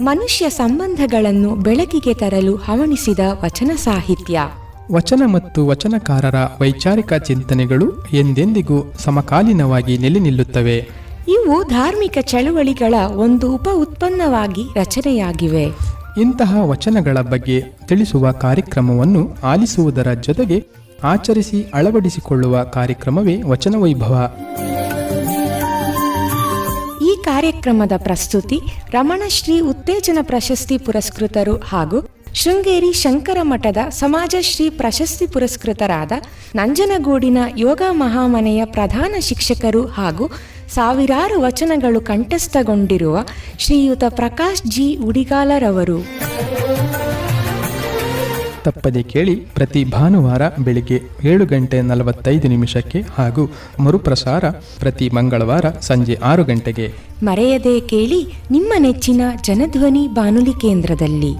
ಮನುಷ್ಯ ಸಂಬಂಧಗಳನ್ನು ಬೆಳಕಿಗೆ ತರಲು ಹವಣಿಸಿದ ವಚನ ಸಾಹಿತ್ಯ. ವಚನ ಮತ್ತು ವಚನಕಾರರ ವೈಚಾರಿಕ ಚಿಂತನೆಗಳು ಎಂದೆಂದಿಗೂ ಸಮಕಾಲೀನವಾಗಿ ನೆಲೆ ನಿಲ್ಲುತ್ತವೆ. ಇವು ಧಾರ್ಮಿಕ ಚಳುವಳಿಗಳ ಒಂದು ಉಪ ಉತ್ಪನ್ನವಾಗಿ ರಚನೆಯಾಗಿವೆ. ಇಂತಹ ವಚನಗಳ ಬಗ್ಗೆ ತಿಳಿಸುವ ಕಾರ್ಯಕ್ರಮವನ್ನು ಆಲಿಸುವುದರ ಜೊತೆಗೆ ಆಚರಿಸಿ ಅಳವಡಿಸಿಕೊಳ್ಳುವ ಕಾರ್ಯಕ್ರಮವೇ ವಚನ ವೈಭವ. ಈ ಕಾರ್ಯಕ್ರಮದ ಪ್ರಸ್ತುತಿ ರಮಣಶ್ರೀ ಉತ್ತೇಜನ ಪ್ರಶಸ್ತಿ ಪುರಸ್ಕೃತರು ಹಾಗೂ ಶೃಂಗೇರಿ ಶಂಕರ ಮಠದ ಸಮಾಜಶ್ರೀ ಪ್ರಶಸ್ತಿ ಪುರಸ್ಕೃತರಾದ ನಂಜನಗೂಡಿನ ಯೋಗ ಮಹಾಮನೆಯ ಪ್ರಧಾನ ಶಿಕ್ಷಕರು ಹಾಗೂ ಸಾವಿರಾರು ವಚನಗಳು ಕಂಠಸ್ಥಗೊಂಡಿರುವ ಶ್ರೀಯುತ ಪ್ರಕಾಶ್ ಜಿ ಉಡಿಗಾಲರವರು. ತಪ್ಪದೆ ಕೇಳಿ, ಪ್ರತಿ ಭಾನುವಾರ ಬೆಳಿಗ್ಗೆ 7:45 ಹಾಗೂ ಮರುಪ್ರಸಾರ ಪ್ರತಿ ಮಂಗಳವಾರ ಸಂಜೆ 6 ಗಂಟೆಗೆ. ಮರೆಯದೆ ಕೇಳಿ ನಿಮ್ಮ ನೆಚ್ಚಿನ ಜನಧ್ವನಿ ಬಾನುಲಿ ಕೇಂದ್ರದಲ್ಲಿ.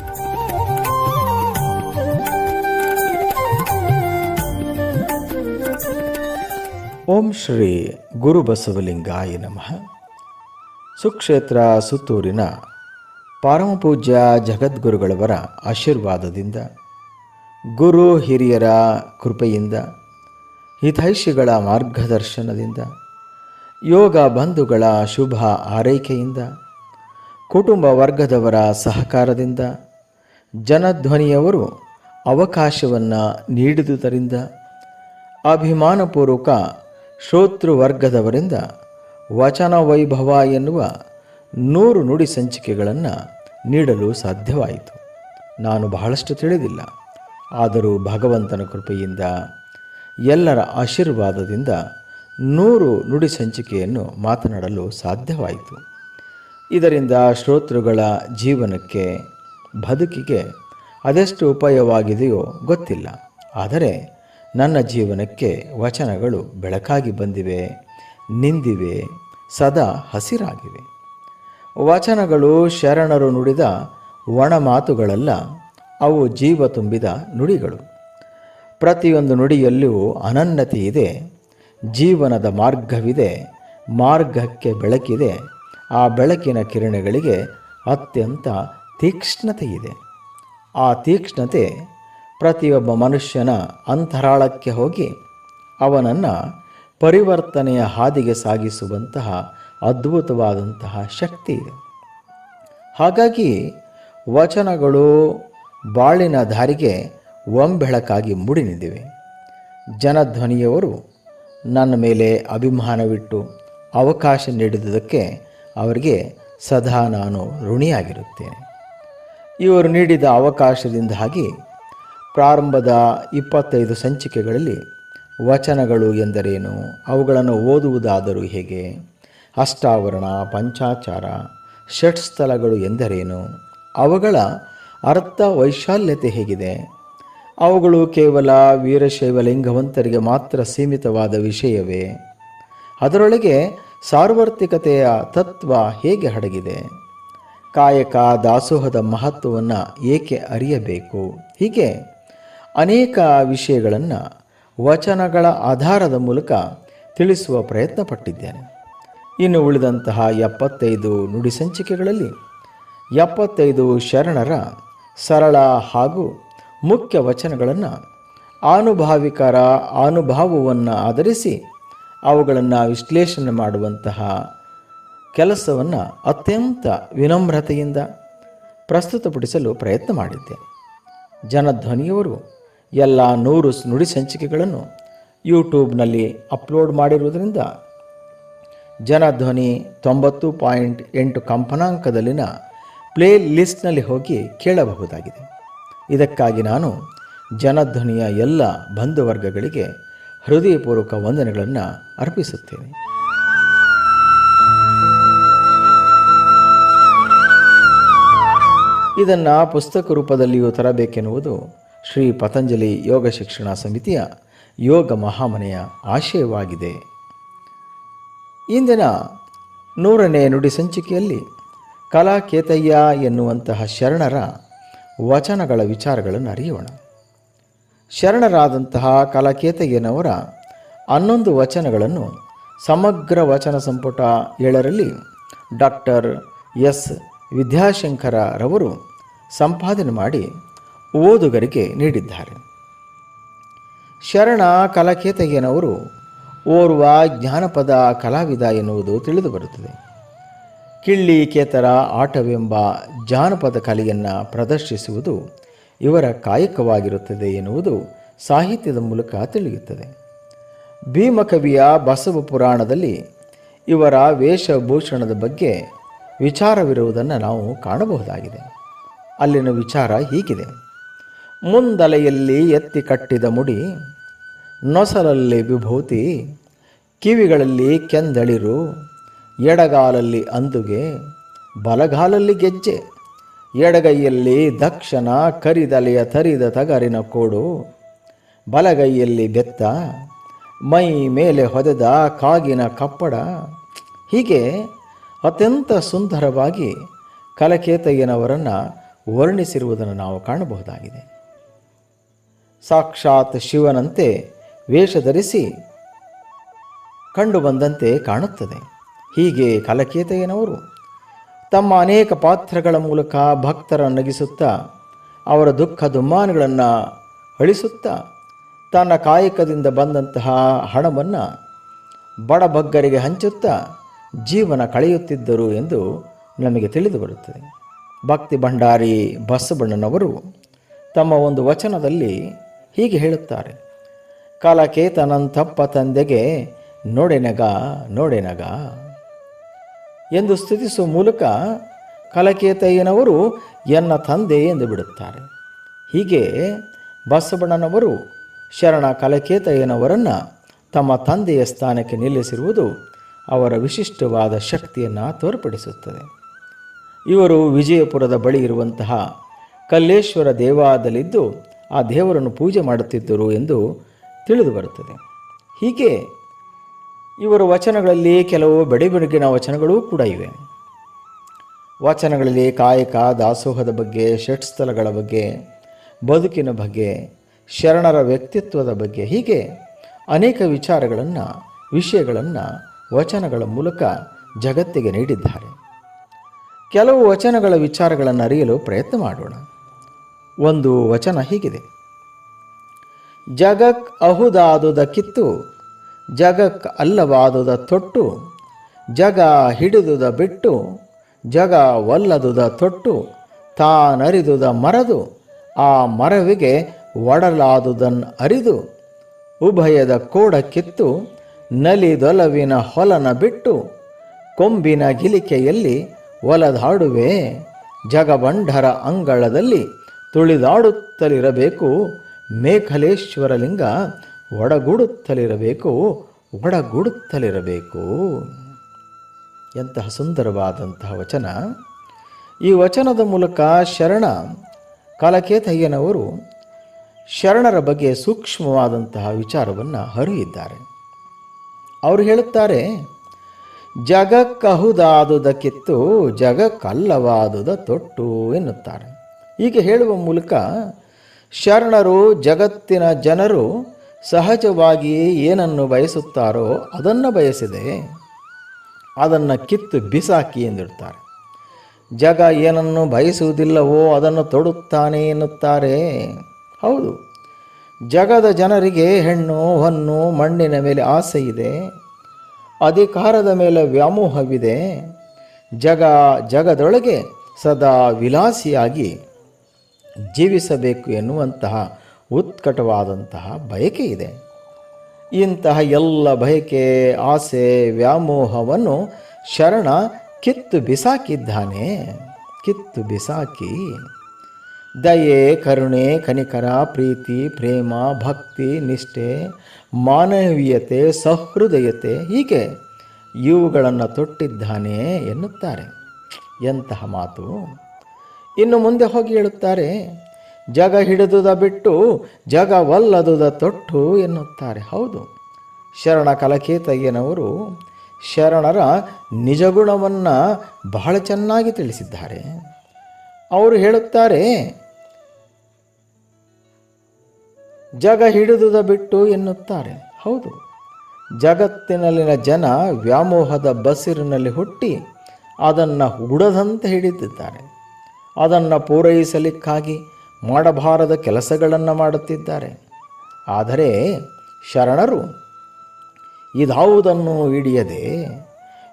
ಓಂ ಶ್ರೀ ಗುರು ಬಸವಲಿಂಗಾಯ ನಮಃ. ಸುಕ್ಷೇತ್ರ ಸುತ್ತೂರಿನ ಪರಮಪೂಜ್ಯ ಜಗದ್ಗುರುಗಳವರ ಆಶೀರ್ವಾದದಿಂದ, ಗುರು ಹಿರಿಯರ ಕೃಪೆಯಿಂದ, ಹಿತೈಷಿಗಳ ಮಾರ್ಗದರ್ಶನದಿಂದ, ಯೋಗ ಬಂಧುಗಳ ಶುಭ ಆರೈಕೆಯಿಂದ, ಕುಟುಂಬ ವರ್ಗದವರ ಸಹಕಾರದಿಂದ, ಜನಧ್ವನಿಯವರು ಅವಕಾಶವನ್ನು ನೀಡಿದುದರಿಂದ, ಅಭಿಮಾನಪೂರ್ವಕ ಶ್ರೋತೃವರ್ಗದವರಿಂದ ವಚನ ವೈಭವ ಎನ್ನುವ 100 ನುಡಿ ಸಂಚಿಕೆಗಳನ್ನು ನೀಡಲು ಸಾಧ್ಯವಾಯಿತು. ನಾನು ಬಹಳಷ್ಟು ತಿಳಿದಿಲ್ಲ, ಆದರೂ ಭಗವಂತನ ಕೃಪೆಯಿಂದ, ಎಲ್ಲರ ಆಶೀರ್ವಾದದಿಂದ 100 ನುಡಿ ಸಂಚಿಕೆಯನ್ನು ಮಾತನಾಡಲು ಸಾಧ್ಯವಾಯಿತು. ಇದರಿಂದ ಶ್ರೋತೃಗಳ ಜೀವನಕ್ಕೆ, ಬದುಕಿಗೆ ಅದೆಷ್ಟು ಉಪಯೋಗವಾಗಿದೆಯೋ ಗೊತ್ತಿಲ್ಲ. ಆದರೆ ನನ್ನ ಜೀವನಕ್ಕೆ ವಚನಗಳು ಬೆಳಕಾಗಿ ಬಂದಿವೆ, ನಿಂದಿವೆ, ಸದಾ ಹಸಿರಾಗಿವೆ. ವಚನಗಳು ಶರಣರು ನುಡಿದ ಒಣ ಮಾತುಗಳಲ್ಲ, ಅವು ಜೀವ ತುಂಬಿದ ನುಡಿಗಳು. ಪ್ರತಿಯೊಂದು ನುಡಿಯಲ್ಲೂ ಅನನ್ಯತೆ ಇದೆ, ಜೀವನದ ಮಾರ್ಗವಿದೆ, ಮಾರ್ಗಕ್ಕೆ ಬೆಳಕಿದೆ, ಆ ಬೆಳಕಿನ ಕಿರಣಗಳಿಗೆ ಅತ್ಯಂತ ತೀಕ್ಷ್ಣತೆ ಇದೆ. ಆ ತೀಕ್ಷ್ಣತೆ ಪ್ರತಿಯೊಬ್ಬ ಮನುಷ್ಯನ ಅಂತರಾಳಕ್ಕೆ ಹೋಗಿ ಅವನನ್ನು ಪರಿವರ್ತನೆಯ ಹಾದಿಗೆ ಸಾಗಿಸುವಂತಹ ಅದ್ಭುತವಾದಂತಹ ಶಕ್ತಿ ಇದೆ. ಹಾಗಾಗಿ ವಚನಗಳು ಬಾಳಿನ ದಾರಿಗೆ ಒಂಬೆಳಕಾಗಿ ಮೂಡಿ ನಿಂತಿವೆ. ಜನಧ್ವನಿಯವರು ನನ್ನ ಮೇಲೆ ಅಭಿಮಾನವಿಟ್ಟು ಅವಕಾಶ ನೀಡಿದುದಕ್ಕೆ ಅವರಿಗೆ ಸದಾ ನಾನು ಋಣಿಯಾಗಿರುತ್ತೇನೆ. ಇವರು ನೀಡಿದ ಅವಕಾಶದಿಂದಾಗಿ ಪ್ರಾರಂಭದ 25 ಸಂಚಿಕೆಗಳಲ್ಲಿ ವಚನಗಳು ಎಂದರೇನು, ಅವುಗಳನ್ನು ಓದುವುದಾದರೂ ಹೇಗೆ, ಅಷ್ಟಾವರಣ, ಪಂಚಾಚಾರ, ಷಟ್ಸ್ಥಲಗಳು ಎಂದರೇನು, ಅವುಗಳ ಅರ್ಥ ವೈಶಾಲ್ಯತೆ ಹೇಗಿದೆ, ಅವುಗಳು ಕೇವಲ ವೀರಶೈವ ಲಿಂಗವಂತರಿಗೆ ಮಾತ್ರ ಸೀಮಿತವಾದ ವಿಷಯವೇ, ಅದರೊಳಗೆ ಸಾರ್ವತ್ರಿಕತೆಯ ತತ್ವ ಹೇಗೆ ಅಡಗಿದೆ, ಕಾಯಕ ದಾಸೋಹದ ಮಹತ್ವವನ್ನು ಏಕೆ ಅರಿಯಬೇಕು, ಹೀಗೆ ಅನೇಕ ವಿಷಯಗಳನ್ನು ವಚನಗಳ ಆಧಾರದ ಮೂಲಕ ತಿಳಿಸುವ ಪ್ರಯತ್ನ ಪಟ್ಟಿದ್ದೇನೆ. ಇನ್ನು ಉಳಿದಂತಹ 75 ನುಡಿ ಸಂಚಿಕೆಗಳಲ್ಲಿ 75 ಶರಣರ ಸರಳ ಹಾಗೂ ಮುಖ್ಯ ವಚನಗಳನ್ನು ಆನುಭಾವಿಕರ ಅನುಭವವನ್ನು ಆಧರಿಸಿ ಅವುಗಳನ್ನು ವಿಶ್ಲೇಷಣೆ ಮಾಡುವಂತಹ ಕೆಲಸವನ್ನು ಅತ್ಯಂತ ವಿನಮ್ರತೆಯಿಂದ ಪ್ರಸ್ತುತಪಡಿಸಲು ಪ್ರಯತ್ನ ಮಾಡಿದ್ದೆ. ಜನಧ್ವನಿಯವರು ಎಲ್ಲ 100 ನುಡಿ ಸಂಚಿಕೆಗಳನ್ನು ಯೂಟ್ಯೂಬ್ನಲ್ಲಿ ಅಪ್ಲೋಡ್ ಮಾಡಿರುವುದರಿಂದ ಜನಧ್ವನಿ 90.8 ಕಂಪನಾಂಕದಲ್ಲಿನ ಪ್ಲೇ ಲಿಸ್ಟ್ನಲ್ಲಿ ಹೋಗಿ ಕೇಳಬಹುದಾಗಿದೆ. ಇದಕ್ಕಾಗಿ ನಾನು ಜನಧ್ವನಿಯ ಎಲ್ಲ ಬಂಧುವರ್ಗಗಳಿಗೆ ಹೃದಯಪೂರ್ವಕ ವಂದನೆಗಳನ್ನು ಅರ್ಪಿಸುತ್ತೇನೆ. ಇದನ್ನು ಪುಸ್ತಕ ರೂಪದಲ್ಲಿಯೂ ತರಬೇಕೆನ್ನುವುದು ಶ್ರೀ ಪತಂಜಲಿ ಯೋಗ ಶಿಕ್ಷಣ ಸಮಿತಿಯ ಯೋಗ ಮಹಾಮನೆಯ ಆಶಯವಾಗಿದೆ. ಇಂದಿನ 100ನೇ ನುಡಿ ಸಂಚಿಕೆಯಲ್ಲಿ ಕಲಾಕೇತಯ್ಯ ಎನ್ನುವಂತಹ ಶರಣರ ವಚನಗಳ ವಿಚಾರಗಳನ್ನು ಅರಿಯೋಣ. ಶರಣರಾದಂತಹ ಕಲಾಕೇತಯ್ಯನವರ 11 ವಚನಗಳನ್ನು ಸಮಗ್ರ ವಚನ ಸಂಪುಟ 7ರಲ್ಲಿ ಡಾಕ್ಟರ್ ಎಸ್ ವಿದ್ಯಾಶಂಕರರವರು ಸಂಪಾದನೆ ಮಾಡಿ ಓದುಗರಿಗೆ ನೀಡಿದ್ದಾರೆ. ಶರಣ ಕಲಕೇತಯ್ಯನವರು ಓರ್ವ ಜಾನಪದ ಕಲಾವಿದ ಎನ್ನುವುದು ತಿಳಿದು ಬರುತ್ತದೆ. ಕಿಳ್ಳಿ ಕೇತರ ಆಟವೆಂಬ ಜಾನಪದ ಕಲೆಯನ್ನು ಪ್ರದರ್ಶಿಸುವುದು ಇವರ ಕಾಯಕವಾಗಿರುತ್ತದೆ ಎನ್ನುವುದು ಸಾಹಿತ್ಯದ ಮೂಲಕ ತಿಳಿಯುತ್ತದೆ. ಭೀಮಕವಿಯ ಬಸವ ಪುರಾಣದಲ್ಲಿ ಇವರ ವೇಷಭೂಷಣದ ಬಗ್ಗೆ ವಿಚಾರವಿರುವುದನ್ನು ನಾವು ಕಾಣಬಹುದಾಗಿದೆ. ಅಲ್ಲಿನ ವಿಚಾರ ಹೀಗಿದೆ: ಮುಂದಲೆಯಲ್ಲಿ ಎತ್ತಿ ಕಟ್ಟಿದ ಮುಡಿ, ನೊಸಲಲ್ಲಿ ವಿಭೂತಿ, ಕಿವಿಗಳಲ್ಲಿ ಕೆಂದಳಿರು, ಎಡಗಾಲಲ್ಲಿ ಅಂದುಗೆ, ಬಲಗಾಲಲ್ಲಿ ಗೆಜ್ಜೆ, ಎಡಗೈಯಲ್ಲಿ ದಕ್ಷನ ಕರಿದಲೆಯ ತರಿದ ತಗರಿನ ಕೋಡು, ಬಲಗೈಯಲ್ಲಿ ಬೆತ್ತ, ಮೈ ಮೇಲೆ ಹೊದೆದ ಕಾಗಿನ ಕಪ್ಪಡ. ಹೀಗೆ ಅತ್ಯಂತ ಸುಂದರವಾಗಿ ಕಲಕೇತಯ್ಯನವರನ್ನು ವರ್ಣಿಸಿರುವುದನ್ನು ನಾವು ಕಾಣಬಹುದಾಗಿದೆ. ಸಾಕ್ಷಾತ್ ಶಿವನಂತೆ ವೇಷ ಧರಿಸಿ ಕಂಡುಬಂದಂತೆ ಕಾಣುತ್ತದೆ. ಹೀಗೆ ಕಲಕೇತಯ್ಯನವರು ತಮ್ಮ ಅನೇಕ ಪಾತ್ರಗಳ ಮೂಲಕ ಭಕ್ತರ ನಗಿಸುತ್ತಾ ಅವರ ದುಃಖ ದುಮ್ಮಾನಗಳನ್ನು ಅಳಿಸುತ್ತಾ ತನ್ನ ಕಾಯಕದಿಂದ ಬಂದಂತಹ ಹಣವನ್ನು ಬಡಬಗ್ಗರಿಗೆ ಹಂಚುತ್ತಾ ಜೀವನ ಕಳೆಯುತ್ತಿದ್ದರು ಎಂದು ನಮಗೆ ತಿಳಿದು ಬರುತ್ತದೆ. ಭಕ್ತಿ ಭಂಡಾರಿ ಬಸವಣ್ಣನವರು ತಮ್ಮ ಒಂದು ವಚನದಲ್ಲಿ ಹೀಗೆ ಹೇಳುತ್ತಾರೆ: ಕಲಕೇತನಂತಪ್ಪ ತಂದೆಗೆ ನೋಡೆನಗ ನೋಡೆನಗ ಎಂದು ಸ್ತುತಿಸುವ ಮೂಲಕ ಕಲಕೇತಯ್ಯನವರು ಎನ್ನ ತಂದೆ ಎಂದು ಬಿಡುತ್ತಾರೆ. ಹೀಗೆ ಬಸವಣ್ಣನವರು ಶರಣ ಕಲಕೇತಯ್ಯನವರನ್ನು ತಮ್ಮ ತಂದೆಯ ಸ್ಥಾನಕ್ಕೆ ನಿಲ್ಲಿಸಿರುವುದು ಅವರ ವಿಶಿಷ್ಟವಾದ ಶಕ್ತಿಯನ್ನು ತೋರ್ಪಡಿಸುತ್ತದೆ. ಇವರು ವಿಜಯಪುರದ ಬಳಿ ಇರುವಂತಹ ಕಲ್ಲೇಶ್ವರ ದೇವಾಲಯದಲ್ಲಿದ್ದು ಆ ದೇವರನ್ನು ಪೂಜೆ ಮಾಡುತ್ತಿದ್ದರು ಎಂದು ತಿಳಿದು ಬರುತ್ತದೆ. ಹೀಗೆ ಇವರ ವಚನಗಳಲ್ಲಿ ಕೆಲವು ಬೆಡಗಿನ ವಚನಗಳೂ ಕೂಡ ಇವೆ. ವಚನಗಳಲ್ಲಿ ಕಾಯಕ, ದಾಸೋಹದ ಬಗ್ಗೆ, ಷಟ್ಸ್ಥಲಗಳ ಬಗ್ಗೆ, ಬದುಕಿನ ಬಗ್ಗೆ, ಶರಣರ ವ್ಯಕ್ತಿತ್ವದ ಬಗ್ಗೆ, ಹೀಗೆ ಅನೇಕ ವಿಷಯಗಳನ್ನು ವಚನಗಳ ಮೂಲಕ ಜಗತ್ತಿಗೆ ನೀಡಿದ್ದಾರೆ. ಕೆಲವು ವಚನಗಳ ವಿಚಾರಗಳನ್ನು ಅರಿಯಲು ಪ್ರಯತ್ನ ಮಾಡೋಣ. ಒಂದು ವಚನ ಹೀಗಿದೆ: ಜಗಕ್ ಅಹುದಾದುದ ಕಿತ್ತು, ಜಗಕ್ ಅಲ್ಲವಾದುದ ತೊಟ್ಟು, ಜಗ ಹಿಡಿದುದ ಬಿಟ್ಟು, ಜಗ ಒಲ್ಲದುದ ತೊಟ್ಟು, ತಾನರಿದುದ ಮರದು, ಆ ಮರವಿಗೆ ಒಡಲಾದುದನ್ನು ಅರಿದು, ಉಭಯದ ಕೋಡ ಕಿತ್ತು, ನಲಿದೊಲವಿನ ಹೊಲನ ಬಿಟ್ಟು, ಕೊಂಬಿನ ಗಿಲಿಕೆಯಲ್ಲಿ ಒಲದಾಡುವೆ, ಜಗಬಂಢರ ಅಂಗಳದಲ್ಲಿ ತುಳಿದಾಡುತ್ತಲಿರಬೇಕು, ಮೇಖಲೇಶ್ವರ ಲಿಂಗ ಒಡಗೂಡುತ್ತಲಿರಬೇಕು. ಎಂತಹ ಸುಂದರವಾದಂತಹ ವಚನ. ಈ ವಚನದ ಮೂಲಕ ಶರಣ ಕಲಕೇತಯ್ಯನವರು ಶರಣರ ಬಗ್ಗೆ ಸೂಕ್ಷ್ಮವಾದಂತಹ ವಿಚಾರವನ್ನು ಹರಿಯಿದ್ದಾರೆ. ಅವರು ಹೇಳುತ್ತಾರೆ: ಜಗಕ್ಕಹುದಾದುದ ಕಿತ್ತು, ಜಗಕ್ಕಲ್ಲವಾದುದ ತೊಟ್ಟು ಎನ್ನುತ್ತಾರೆ. ಹೀಗೆ ಹೇಳುವ ಮೂಲಕ ಶರಣರು ಜಗತ್ತಿನ ಜನರು ಸಹಜವಾಗಿ ಏನನ್ನು ಬಯಸುತ್ತಾರೋ ಅದನ್ನು ಬಯಸಿದೆ, ಅದನ್ನು ಕಿತ್ತು ಬಿಸಾಕಿ ಎಂದಿರುತ್ತಾರೆ. ಜಗ ಏನನ್ನು ಬಯಸುವುದಿಲ್ಲವೋ ಅದನ್ನು ತೊಡುತ್ತಾನೆ ಎನ್ನುತ್ತಾರೆ. ಹೌದು, ಜಗದ ಜನರಿಗೆ ಹೆಣ್ಣು ಹೊನ್ನು ಮಣ್ಣಿನ ಮೇಲೆ ಆಸೆ ಇದೆ, ಅಧಿಕಾರದ ಮೇಲೆ ವ್ಯಾಮೋಹವಿದೆ, ಜಗದೊಳಗೆ ಸದಾ ವಿಲಾಸಿಯಾಗಿ ಜೀವಿಸಬೇಕು ಎನ್ನುವಂತಹ ಉತ್ಕಟವಾದಂತಹ ಬಯಕೆ ಇದೆ. ಇಂತಹ ಎಲ್ಲ ಬಯಕೆ, ಆಸೆ, ವ್ಯಾಮೋಹವನ್ನು ಶರಣ ಕಿತ್ತು ಬಿಸಾಕಿದ್ದಾನೆ. ಕಿತ್ತು ಬಿಸಾಕಿ ದಯೆ, ಕರುಣೆ, ಕನಿಕರ, ಪ್ರೀತಿ, ಪ್ರೇಮ, ಭಕ್ತಿ, ನಿಷ್ಠೆ, ಮಾನವೀಯತೆ, ಸಹೃದಯತೆ, ಹೀಗೆ ಇವುಗಳನ್ನು ತೊಟ್ಟಿದ್ದಾನೆ ಎನ್ನುತ್ತಾರೆ. ಎಂತಹ ಮಾತು! ಇನ್ನು ಮುಂದೆ ಹೋಗಿ ಹೇಳುತ್ತಾರೆ: ಜಗ ಹಿಡಿದುದ ಬಿಟ್ಟು, ಜಗವಲ್ಲದುದ ತೊಟ್ಟು ಎನ್ನುತ್ತಾರೆ. ಹೌದು, ಶರಣ ಕಲಕೇತಯ್ಯನವರು ಶರಣರ ನಿಜಗುಣವನ್ನು ಬಹಳ ಚೆನ್ನಾಗಿ ತಿಳಿಸಿದ್ದಾರೆ. ಅವರು ಹೇಳುತ್ತಾರೆ: ಜಗ ಹಿಡಿದುದ ಬಿಟ್ಟು ಎನ್ನುತ್ತಾರೆ. ಹೌದು, ಜಗತ್ತಿನಲ್ಲಿನ ಜನ ವ್ಯಾಮೋಹದ ಬಸಿರಿನಲ್ಲಿ ಹುಟ್ಟಿ ಅದನ್ನು ಉಡದಂತೆ ಹಿಡಿದಿದ್ದಾರೆ. ಅದನ್ನು ಪೂರೈಸಲಿಕ್ಕಾಗಿ ಮಾಡಬಾರದ ಕೆಲಸಗಳನ್ನು ಮಾಡುತ್ತಿದ್ದಾರೆ. ಆದರೆ ಶರಣರು ಇದಾವುದನ್ನು ಹಿಡಿಯದೆ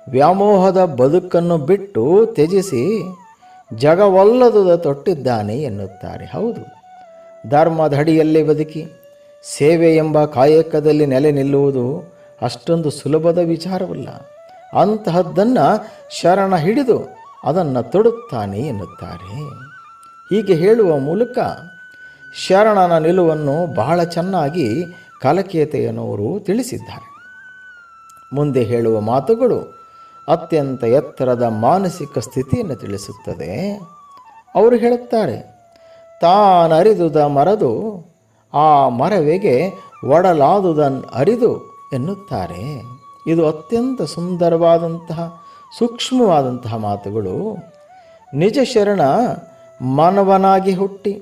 ವ್ಯಾಮೋಹದ ಬದುಕನ್ನು ಬಿಟ್ಟು ತ್ಯಜಿಸಿ ಜಗವಲ್ಲದುದ ತೊಟ್ಟಿದ್ದಾನೆ ಎನ್ನುತ್ತಾರೆ. ಹೌದು, ಧರ್ಮದಡಿಯಲ್ಲಿ ಬದುಕಿ ಸೇವೆ ಎಂಬ ಕಾಯಕದಲ್ಲಿ ನೆಲೆ ನಿಲ್ಲುವುದು ಅಷ್ಟೊಂದು ಸುಲಭದ ವಿಚಾರವಲ್ಲ. ಅಂತಹದ್ದನ್ನು ಶರಣ ಹಿಡಿದು ಅದನ್ನು ತೊಡುತ್ತಾನೆ ಎನ್ನುತ್ತಾರೆ. ಹೀಗೆ ಹೇಳುವ ಮೂಲಕ ಶರಣನ ನಿಲುವನ್ನು ಬಹಳ ಚೆನ್ನಾಗಿ ಕಲಕೇತೆಯನವರು ತಿಳಿಸಿದ್ದಾರೆ. ಮುಂದೆ ಹೇಳುವ ಮಾತುಗಳು ಅತ್ಯಂತ ಎತ್ತರದ ಮಾನಸಿಕ ಸ್ಥಿತಿಯನ್ನು ತಿಳಿಸುತ್ತದೆ. ಅವರು ಹೇಳುತ್ತಾರೆ, ತಾನರಿದುದ ಮರದು ಆ ಮರವೆಗೆ ಒಡಲಾದುದನ್ನು ಅರಿದು ಎನ್ನುತ್ತಾರೆ. ಇದು ಅತ್ಯಂತ ಸುಂದರವಾದಂತಹ ಸೂಕ್ಷ್ಮವಾದಂತಹ ಮಾತುಗಳು. ನಿಜ ಶರಣ ಮಾನವನಾಗಿ ಹುಟ್ಟಿ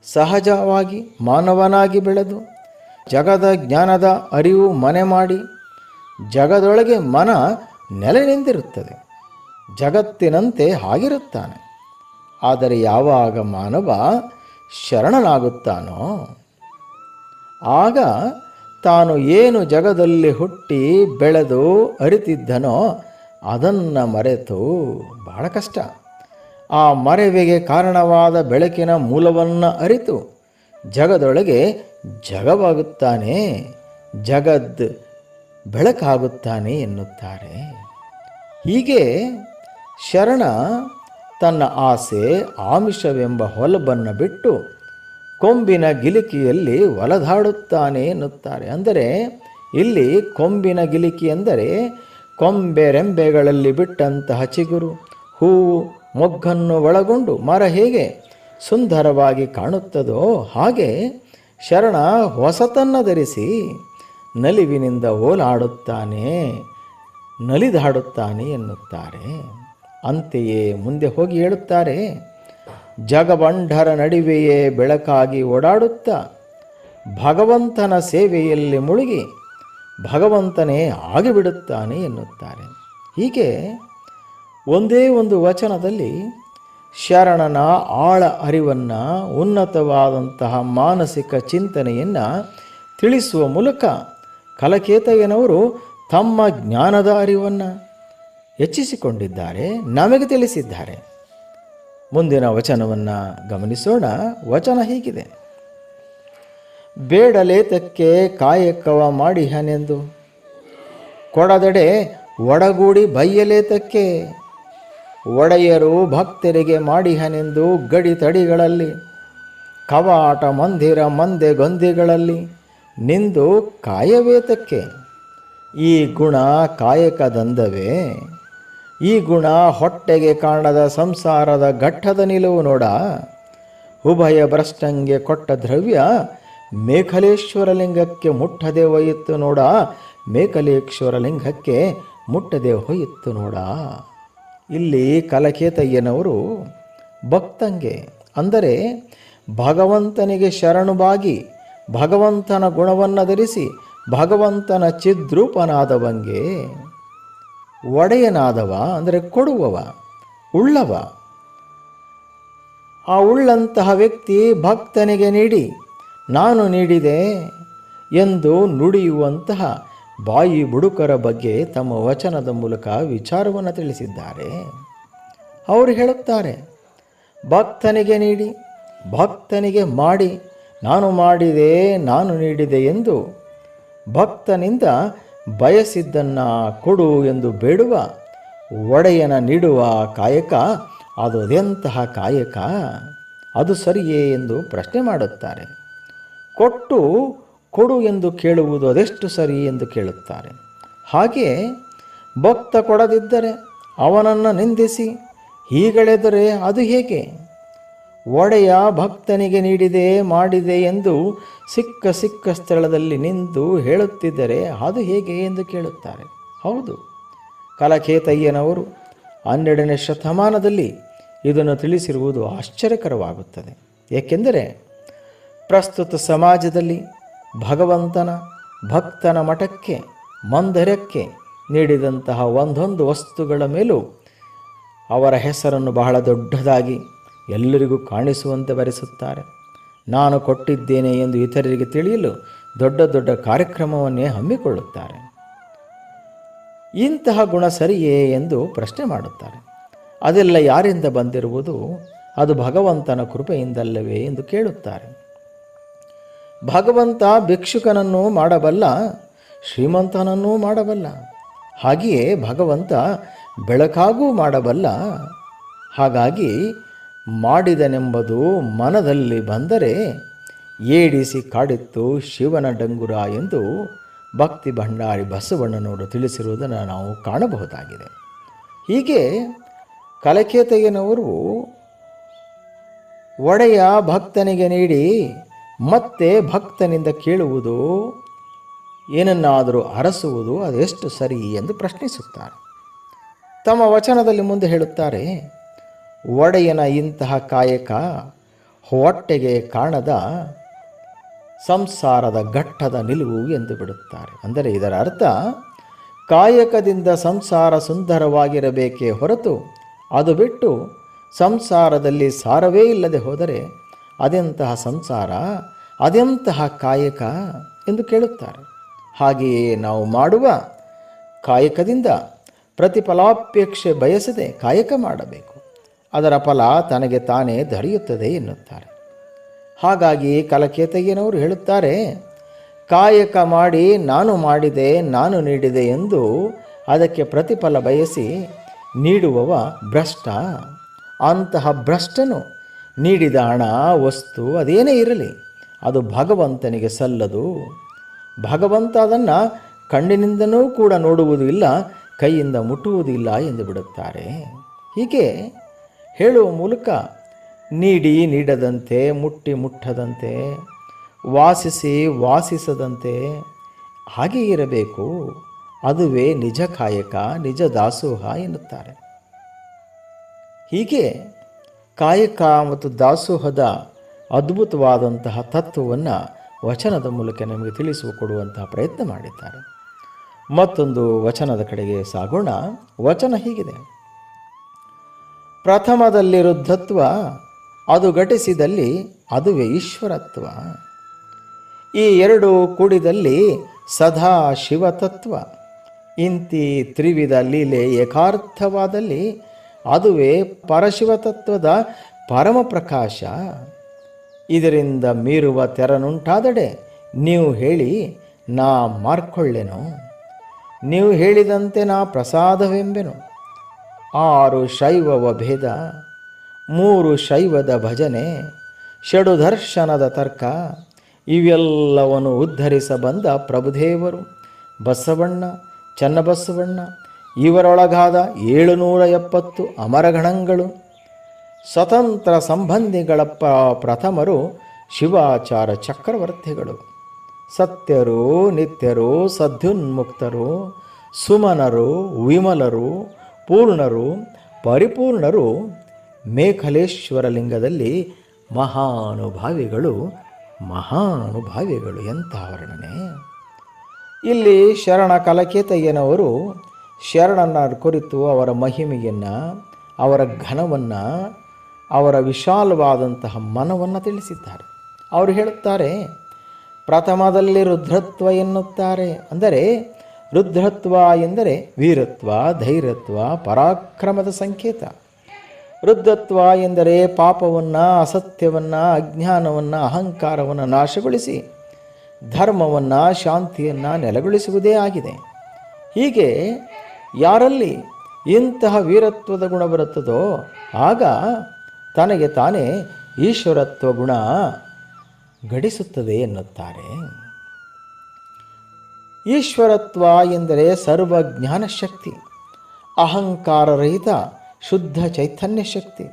ಸಹಜವಾಗಿ ಮಾನವನಾಗಿ ಬೆಳೆದು ಜಗದ ಜ್ಞಾನದ ಅರಿವು ಮನೆ ಮಾಡಿ ಜಗದೊಳಗೆ ಮನ ನೆಲೆ ನಿಂತಿರುತ್ತದೆ. ಜಗತ್ತಿನಂತೆ ಆಗಿರುತ್ತಾನೆ. ಆದರೆ ಯಾವಾಗ ಮಾನವ ಶರಣನಾಗುತ್ತಾನೋ ಆಗ ತಾನು ಏನು ಜಗದಲ್ಲಿ ಹುಟ್ಟಿ ಬೆಳೆದು ಅರಿತಿದ್ದನೋ ಅದನ್ನು ಮರೆತು ಬಹಳ ಕಷ್ಟ. ಆ ಮರೆವಿಗೆ ಕಾರಣವಾದ ಬೆಳಕಿನ ಮೂಲವನ್ನು ಅರಿತು ಜಗದೊಳಗೆ ಜಗವಾಗುತ್ತಾನೆ, ಜಗದ್ ಬೆಳಕಾಗುತ್ತಾನೆ ಎನ್ನುತ್ತಾರೆ. ಹೀಗೆ ಶರಣ ತನ್ನ ಆಸೆ ಆಮಿಷವೆಂಬ ಹೊಲಬನ್ನು ಬಿಟ್ಟು ಕೊಂಬಿನ ಗಿಲಿಕಿಯಲ್ಲಿ ಒಲದಾಡುತ್ತಾನೆ ಎನ್ನುತ್ತಾರೆ. ಅಂದರೆ ಇಲ್ಲಿ ಕೊಂಬಿನ ಗಿಲಿಕಿ ಎಂದರೆ ಕೊಂಬೆರೆಂಬೆಗಳಲ್ಲಿ ಬಿಟ್ಟಂತಹ ಚಿಗುರು, ಹೂವು, ಮೊಗ್ಗನ್ನು ಒಳಗೊಂಡು ಮರ ಹೇಗೆ ಸುಂದರವಾಗಿ ಕಾಣುತ್ತದೋ ಹಾಗೆ ಶರಣ ಹೊಸತನ್ನು ಧರಿಸಿ ನಲಿವಿನಿಂದ ಓಲಾಡುತ್ತಾನೆ, ನಲಿದಾಡುತ್ತಾನೆ ಎನ್ನುತ್ತಾರೆ. ಅಂತೆಯೇ ಮುಂದೆ ಹೋಗಿ ಹೇಳುತ್ತಾರೆ, ಜಗಬಂಢರ ನಡುವೆಯೇ ಬೆಳಕಾಗಿ ಓಡಾಡುತ್ತಾ ಭಗವಂತನ ಸೇವೆಯಲ್ಲಿ ಮುಳುಗಿ ಭಗವಂತನೇ ಆಗಿಬಿಡುತ್ತಾನೆ ಎನ್ನುತ್ತಾರೆ. ಹೀಗೆ ಒಂದೇ ಒಂದು ವಚನದಲ್ಲಿ ಶರಣನ ಆಳ ಅರಿವನ್ನು, ಉನ್ನತವಾದಂತಹ ಮಾನಸಿಕ ಚಿಂತನೆಯನ್ನು ತಿಳಿಸುವ ಮೂಲಕ ಕಲಕೇತಯ್ಯನವರು ತಮ್ಮ ಜ್ಞಾನದ ಅರಿವನ್ನು ಹೆಚ್ಚಿಸಿಕೊಂಡಿದ್ದಾರೆ, ನಮಗೆ ತಿಳಿಸಿದ್ದಾರೆ. ಮುಂದಿನ ವಚನವನ್ನು ಗಮನಿಸೋಣ. ವಚನ ಹೀಗಿದೆ: ಬೇಡಲೇತಕ್ಕೆ ಕಾಯಕವ ಮಾಡಿಹನೆಂದು ಕೊಡದಡೆ ಒಡಗೂಡಿ ಬಯ್ಯಲೇತಕ್ಕೆ ಒಡೆಯರು ಭಕ್ತರಿಗೆ ಮಾಡಿಹನೆಂದು ಗಡಿ ತಡಿಗಳಲ್ಲಿ ಕವಾಟ ಮಂದಿರ ಮಂದೆ ಗೊಂದಿಗಳಲ್ಲಿ ನಿಂದು ಕಾಯವೇತಕ್ಕೆ. ಈ ಗುಣ ಕಾಯಕದಂದವೇ, ಈ ಗುಣ ಹೊಟ್ಟೆಗೆ ಕಾಣದ ಸಂಸಾರದ ಘಟ್ಟದ ನಿಲುವು ನೋಡ. ಉಭಯ ಭ್ರಷ್ಟಂಗೆ ಕೊಟ್ಟ ದ್ರವ್ಯ ಮೇಖಲೇಶ್ವರ ಲಿಂಗಕ್ಕೆ ಮುಟ್ಟದೆ ಹೋಯಿತು ನೋಡ, ಮೇಖಲೇಶ್ವರ ಲಿಂಗಕ್ಕೆ ಮುಟ್ಟದೆ ಹೋಯಿತು ನೋಡ. ಇಲ್ಲಿ ಕಲಕೇತಯ್ಯನವರು ಭಕ್ತಂಗೆ ಅಂದರೆ ಭಗವಂತನಿಗೆ ಶರಣುಬಾಗಿ ಭಗವಂತನ ಗುಣವನ್ನು ಧರಿಸಿ ಭಗವಂತನ ಚಿದ್ರೂಪನಾದವಂಗೆ, ಒಡೆಯನಾದವ ಅಂದರೆ ಕೊಡುವವ, ಉಳ್ಳವ, ಆ ಉಳ್ಳಂತಹ ವ್ಯಕ್ತಿ ಭಕ್ತನಿಗೆ ನೀಡಿ ನಾನು ನೀಡಿದೆ ಎಂದು ನುಡಿಯುವಂತಹ ಬಾಯಿ ಬುಡುಕರ ಬಗ್ಗೆ ತಮ್ಮ ವಚನದ ಮೂಲಕ ವಿಚಾರವನ್ನು ತಿಳಿಸಿದ್ದಾರೆ. ಅವರು ಹೇಳುತ್ತಾರೆ, ಭಕ್ತನಿಗೆ ನೀಡಿ ಭಕ್ತನಿಗೆ ಮಾಡಿ ನಾನು ಮಾಡಿದೆ ನಾನು ನೀಡಿದೆ ಎಂದು ಭಕ್ತನಿಂದ ಬಯಸಿದ್ದನ್ನು ಕೊಡು ಎಂದು ಬೇಡುವ ಒಡೆಯನ ನೀಡುವ ಕಾಯಕ ಅದು ಅದೆಂತಹ ಕಾಯಕ, ಅದು ಸರಿಯೇ ಎಂದು ಪ್ರಶ್ನೆ ಮಾಡುತ್ತಾರೆ. ಕೊಟ್ಟು ಕೊಡು ಎಂದು ಕೇಳುವುದು ಅದೆಷ್ಟು ಸರಿ ಎಂದು ಕೇಳುತ್ತಾರೆ. ಹಾಗೆ ಭಕ್ತ ಕೊಡದಿದ್ದರೆ ಅವನನ್ನು ನಿಂದಿಸಿ ಹೀಗಳೆದರೆ ಅದು ಹೇಗೆ? ಒಡೆಯ ಭಕ್ತನಿಗೆ ನೀಡಿದೆ ಮಾಡಿದೆ ಎಂದು ಸಿಕ್ಕ ಸ್ಥಳದಲ್ಲಿ ನಿಂತು ಹೇಳುತ್ತಿದ್ದರೆ ಅದು ಹೇಗೆ ಎಂದು ಕೇಳುತ್ತಾರೆ. ಹೌದು, ಕಲಕೇತಯ್ಯನವರು 12ನೇ ಶತಮಾನದಲ್ಲಿ ಇದನ್ನು ತಿಳಿಸಿರುವುದು ಆಶ್ಚರ್ಯಕರವಾಗುತ್ತದೆ. ಏಕೆಂದರೆ ಪ್ರಸ್ತುತ ಸಮಾಜದಲ್ಲಿ ಭಗವಂತನ ಭಕ್ತನ ಮಠಕ್ಕೆ ಮಂದಿರಕ್ಕೆ ನೀಡಿದಂತಹ ಒಂದೊಂದು ವಸ್ತುಗಳ ಮೇಲೂ ಅವರ ಹೆಸರನ್ನು ಬಹಳ ದೊಡ್ಡದಾಗಿ ಎಲ್ಲರಿಗೂ ಕಾಣಿಸುವಂತೆ ಬರೆಸುತ್ತಾರೆ. ನಾನು ಕೊಟ್ಟಿದ್ದೇನೆ ಎಂದು ಇತರರಿಗೆ ತಿಳಿಯಲು ದೊಡ್ಡ ದೊಡ್ಡ ಕಾರ್ಯಕ್ರಮವನ್ನೇ ಹಮ್ಮಿಕೊಳ್ಳುತ್ತಾರೆ. ಇಂತಹ ಗುಣ ಸರಿಯೇ ಎಂದು ಪ್ರಶ್ನೆ ಮಾಡುತ್ತಾರೆ. ಅದೆಲ್ಲ ಯಾರಿಂದ ಬಂದಿರುವುದು? ಅದು ಭಗವಂತನ ಕೃಪೆಯಿಂದಲ್ಲವೇ ಎಂದು ಕೇಳುತ್ತಾರೆ. ಭಗವಂತ ಭಿಕ್ಷುಕನನ್ನೂ ಮಾಡಬಲ್ಲ, ಶ್ರೀಮಂತನನ್ನೂ ಮಾಡಬಲ್ಲ. ಹಾಗೆಯೇ ಭಗವಂತ ಬೆಳಕಾಗೂ ಮಾಡಬಲ್ಲ. ಹಾಗಾಗಿ ಮಾಡಿದನೆಂಬುದು ಮನದಲ್ಲಿ ಬಂದರೆ ಏಡಿಸಿ ಕಾಡಿತ್ತು ಶಿವನ ಡಂಗುರ ಎಂದು ಭಕ್ತಿ ಭಂಡಾರಿ ಬಸವಣ್ಣನವರು ತಿಳಿಸಿರುವುದನ್ನು ನಾವು ಕಾಣಬಹುದಾಗಿದೆ. ಹೀಗೆ ಕಲಕೇತಯ್ಯನವರು ಒಡೆಯ ಭಕ್ತನಿಗೆ ನೀಡಿ ಮತ್ತೆ ಭಕ್ತನಿಂದ ಕೇಳುವುದು, ಏನನ್ನಾದರೂ ಅರಸುವುದು ಅದೆಷ್ಟು ಸರಿ ಎಂದು ಪ್ರಶ್ನಿಸುತ್ತಾರೆ. ತಮ್ಮ ವಚನದಲ್ಲಿ ಮುಂದೆ ಹೇಳುತ್ತಾರೆ, ಒಡೆಯನ ಇಂತಹ ಕಾಯಕ ಹೊಟ್ಟೆಗೆ ಕಾಣದ ಸಂಸಾರದ ಘಟ್ಟದ ನಿಲುವು ಎಂದು ಬಿಡುತ್ತಾರೆ. ಅಂದರೆ ಇದರ ಅರ್ಥ, ಕಾಯಕದಿಂದ ಸಂಸಾರ ಸುಂದರವಾಗಿರಬೇಕೇ ಹೊರತು ಅದು ಬಿಟ್ಟು ಸಂಸಾರದಲ್ಲಿ ಸಾರವೇ ಇಲ್ಲದೆ ಹೋದರೆ ಅದೆಂತಹ ಸಂಸಾರ, ಅದೆಂತಹ ಕಾಯಕ ಎಂದು ಕೇಳುತ್ತಾರೆ. ಹಾಗೆಯೇ ನಾವು ಮಾಡುವ ಕಾಯಕದಿಂದ ಪ್ರತಿಫಲಾಪೇಕ್ಷೆ ಬಯಸದೆ ಕಾಯಕ ಮಾಡಬೇಕು. ಅದರ ಫಲ ತನಗೆ ತಾನೇ ದೊರೆಯುತ್ತದೆ ಎನ್ನುತ್ತಾರೆ. ಹಾಗಾಗಿ ಕಲಕೇತಯ್ಯನವರು ಹೇಳುತ್ತಾರೆ, ಕಾಯಕ ಮಾಡಿ ನಾನು ಮಾಡಿದೆ, ನಾನು ನೀಡಿದೆ ಎಂದು ಅದಕ್ಕೆ ಪ್ರತಿಫಲ ಬಯಸಿ ನೀಡುವವ ಭ್ರಷ್ಟ. ಅಂತಹ ಭ್ರಷ್ಟನು ನೀಡಿದ ಹಣ, ವಸ್ತು ಅದೇನೇ ಇರಲಿ ಅದು ಭಗವಂತನಿಗೆ ಸಲ್ಲದು. ಭಗವಂತ ಅದನ್ನು ಕಣ್ಣಿನಿಂದನೂ ಕೂಡ ನೋಡುವುದೂ ಇಲ್ಲ, ಕೈಯಿಂದ ಮುಟ್ಟುವುದಿಲ್ಲ ಎಂದು ಬಿಡುತ್ತಾರೆ. ಹೀಗೆ ಹೇಳುವ ಮೂಲಕ ನೀಡಿ ನೀಡದಂತೆ, ಮುಟ್ಟಿ ಮುಟ್ಟದಂತೆ, ವಾಸಿಸಿ ವಾಸಿಸದಂತೆ ಹಾಗೆ ಇರಬೇಕು. ಅದುವೇ ನಿಜ ಕಾಯಕ, ನಿಜ ದಾಸೋಹ ಎನ್ನುತ್ತಾರೆ. ಹೀಗೆ ಕಾಯಕ ಮತ್ತು ದಾಸೋಹದ ಅದ್ಭುತವಾದಂತಹ ತತ್ವವನ್ನು ವಚನದ ಮೂಲಕ ನಮಗೆ ತಿಳಿಸಿಕೊಡುವಂತಹ ಪ್ರಯತ್ನ ಮಾಡಿದ್ದಾರೆ. ಮತ್ತೊಂದು ವಚನದ ಕಡೆಗೆ ಸಾಗೋಣ. ವಚನ ಹೀಗಿದೆ: ಪ್ರಥಮದಲ್ಲಿ ರುದ್ಧತ್ವ, ಅದು ಘಟಿಸಿದಲ್ಲಿ ಅದುವೇ ಈಶ್ವರತ್ವ. ಈ ಎರಡು ಕೂಡಿದಲ್ಲಿ ಸದಾ ಶಿವತತ್ವ. ಇಂತಿ ತ್ರಿವಿಧ ಲೀಲೆ ಏಕಾರ್ಥವಾದಲ್ಲಿ ಅದುವೇ ಪರಶಿವತತ್ವದ ಪರಮ ಪ್ರಕಾಶ. ಇದರಿಂದ ಮೀರುವ ತೆರನುಂಟಾದಡೆ ನೀವು ಹೇಳಿ ನಾ ಮಾರ್ಕೊಳ್ಳೆನು, ನೀವು ಹೇಳಿದಂತೆ ನಾ ಪ್ರಸಾದವೆಂಬೆನು. 6 ಶೈವವ ಭೇದ, 3 ಶೈವದ ಭಜನೆ, ಷಡು ದರ್ಶನದ ತರ್ಕ, ಇವೆಲ್ಲವನ್ನು ಉದ್ಧರಿಸ ಬಂದ ಪ್ರಭುದೇವರು ಬಸವಣ್ಣ, ಚನ್ನಬಸವಣ್ಣ, ಇವರೊಳಗಾದ 770 ಅಮರಗಣಗಳು, ಸ್ವತಂತ್ರ ಸಂಬಂಧಿಗಳ ಪ್ರಥಮರು ಶಿವಾಚಾರ ಚಕ್ರವರ್ತಿಗಳು, ಸತ್ಯರು, ನಿತ್ಯರು, ಸದ್ಯುನ್ಮುಕ್ತರು, ಸುಮನರು, ವಿಮಲರು, ಪೂರ್ಣರು, ಪರಿಪೂರ್ಣರು, ಮೇಖಲೇಶ್ವರ ಲಿಂಗದಲ್ಲಿ ಮಹಾನುಭಾವಿಗಳು. ಮಹಾನುಭಾವಿಗಳು ಎಂತಹ ವರ್ಣನೆ! ಇಲ್ಲಿ ಶರಣ ಕಲಕೇತಯ್ಯನವರು ಶರಣನ ಕುರಿತು ಅವರ ಮಹಿಮೆಯನ್ನು, ಅವರ ಘನವನ್ನು, ಅವರ ವಿಶಾಲವಾದಂತಹ ಮನವನ್ನು ತಿಳಿಸಿದ್ದಾರೆ. ಅವರು ಹೇಳುತ್ತಾರೆ, ಪ್ರಥಮದಲ್ಲಿ ರುದ್ರತ್ವ ಎನ್ನುತ್ತಾರೆ. ಅಂದರೆ ರುದ್ರತ್ವ ಎಂದರೆ ವೀರತ್ವ, ಧೈರ್ಯತ್ವ, ಪರಾಕ್ರಮದ ಸಂಕೇತ. ರುದ್ರತ್ವ ಎಂದರೆ ಪಾಪವನ್ನು, ಅಸತ್ಯವನ್ನು, ಅಜ್ಞಾನವನ್ನು, ಅಹಂಕಾರವನ್ನು ನಾಶಗೊಳಿಸಿ ಧರ್ಮವನ್ನು, ಶಾಂತಿಯನ್ನು ನೆಲೆಗೊಳಿಸುವುದೇ ಆಗಿದೆ. ಹೀಗೆ ಯಾರಲ್ಲಿ ಇಂತಹ ವೀರತ್ವದ ಗುಣ ಬರುತ್ತದೋ ಆಗ ತನಗೆ ತಾನೇ ಈಶ್ವರತ್ವ ಗುಣ ಘಟಿಸುತ್ತದೆ ಎನ್ನುತ್ತಾರೆ. ಈಶ್ವರತ್ವ ಎಂದರೆ ಸರ್ವಜ್ಞಾನ ಶಕ್ತಿ, ಅಹಂಕಾರರಹಿತ ಶುದ್ಧ ಚೈತನ್ಯ ಶಕ್ತಿ,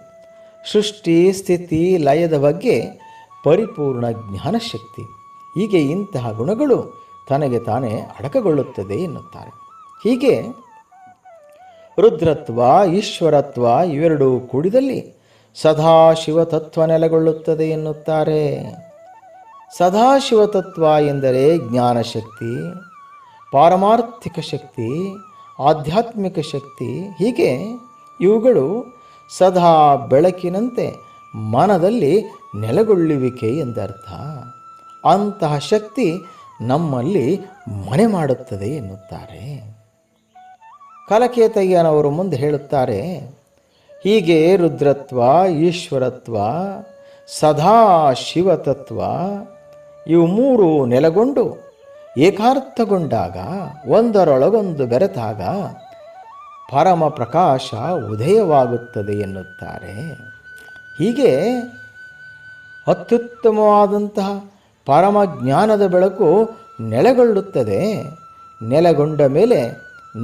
ಸೃಷ್ಟಿ ಸ್ಥಿತಿ ಲಯದ ಬಗ್ಗೆ ಪರಿಪೂರ್ಣ ಜ್ಞಾನಶಕ್ತಿ. ಹೀಗೆ ಇಂತಹ ಗುಣಗಳು ತನಗೆ ತಾನೇ ಅಡಕಗೊಳ್ಳುತ್ತದೆ ಎನ್ನುತ್ತಾರೆ. ಹೀಗೆ ರುದ್ರತ್ವ, ಈಶ್ವರತ್ವ ಇವೆರಡೂ ಕೂಡಿದಲ್ಲಿ ಸದಾಶಿವತತ್ವ ನೆಲೆಗೊಳ್ಳುತ್ತದೆ ಎನ್ನುತ್ತಾರೆ. ಸದಾಶಿವತತ್ವ ಎಂದರೆ ಜ್ಞಾನಶಕ್ತಿ, ಪಾರಮಾರ್ಥಿಕ ಶಕ್ತಿ, ಆಧ್ಯಾತ್ಮಿಕ ಶಕ್ತಿ. ಹೀಗೆ ಇವುಗಳು ಸದಾ ಬೆಳಕಿನಂತೆ ಮನದಲ್ಲಿ ನೆಲೆಗೊಳ್ಳುವಿಕೆ ಎಂದರ್ಥ. ಅಂತಹ ಶಕ್ತಿ ನಮ್ಮಲ್ಲಿ ಮನೆ ಮಾಡುತ್ತದೆ ಎನ್ನುತ್ತಾರೆ. ಕಲಕೇತಯ್ಯನವರು ಮುಂದೆ ಹೇಳುತ್ತಾರೆ, ಹೀಗೆ ರುದ್ರತ್ವ, ಈಶ್ವರತ್ವ, ಸದಾ ಶಿವತತ್ವ ಇವು ಮೂರು ನೆಲೆಗೊಂಡು ಏಕಾರ್ಥಗೊಂಡಾಗ, ಒಂದರೊಳಗೊಂದು ಬೆರೆತಾಗ ಪರಮ ಪ್ರಕಾಶ ಉದಯವಾಗುತ್ತದೆ ಎನ್ನುತ್ತಾರೆ. ಹೀಗೆ ಅತ್ಯುತ್ತಮವಾದಂತಹ ಪರಮ ಜ್ಞಾನದ ಬೆಳಕು ನೆಲೆಗೊಳ್ಳುತ್ತದೆ. ನೆಲೆಗೊಂಡ ಮೇಲೆ